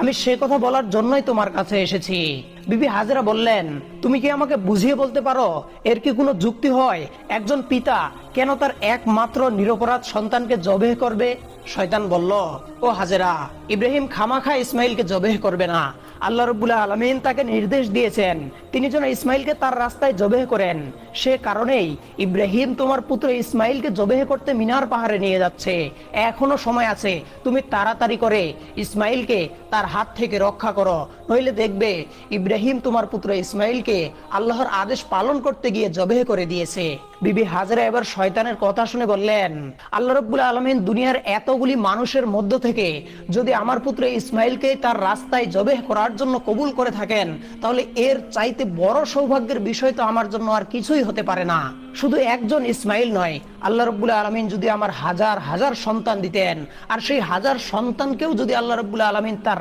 আমি সে কথা বলার জন্যই তোমার কাছে এসেছি। বিবি হাজেরা বললেন, তুমি কি আমাকে বুঝিয়ে বলতে পারো এর কি কোনো যুক্তি হয়? একজন পিতা কেন তার একমাত্র নিরপরাধ সন্তানকে জবেহ করবে? শয়তান বলল, ও হাজেরা, ইব্রাহিম খামাখা ইসমাইলকে জবেহ করবে না। আল্লাহ রাব্বুল আলামিন তাকে নির্দেশ দিয়েছেন তিনি যেন ইসমাইলকে তার রাস্তায় জবেহ করেন। সে কারণেই ইব্রাহিম তোমার পুত্র ইসমাইলকে জবেহ করতে মিনার পাহাড়ে নিয়ে যাচ্ছে। এখনো সময় আছে, তুমি তাড়াতাড়ি করে ইসমাইলকে তার হাত থেকে রক্ষা করো, নইলে দেখবে ইব্রাহিম তোমার পুত্র ইসমাইলকে আল্লাহর আদেশ পালন করতে গিয়ে জবেহ করে দিয়েছে। বিবি হাজেরা এবার শয়তানের কথা শুনে বললেন, আল্লাহ রাব্বুল আলামিন দুনিয়ার এতগুলি মানুষের মধ্য থেকে যদি আমার পুত্র ইসমাইলকে তার রাস্তায় জবেহ করার জন্য কবুল করে থাকেন, তাহলে এর চাইতে বড় সৌভাগ্যের বিষয় তো আমার জন্য আর কিছুই হতে পারে না। শুধু একজন ইসমাইল নয়, আল্লাহ রাব্বুল আলামিন যদি আমার হাজার হাজার সন্তান দিতেন, আর সেই হাজার সন্তানকেও যদি আল্লাহ রাব্বুল আলামিন তার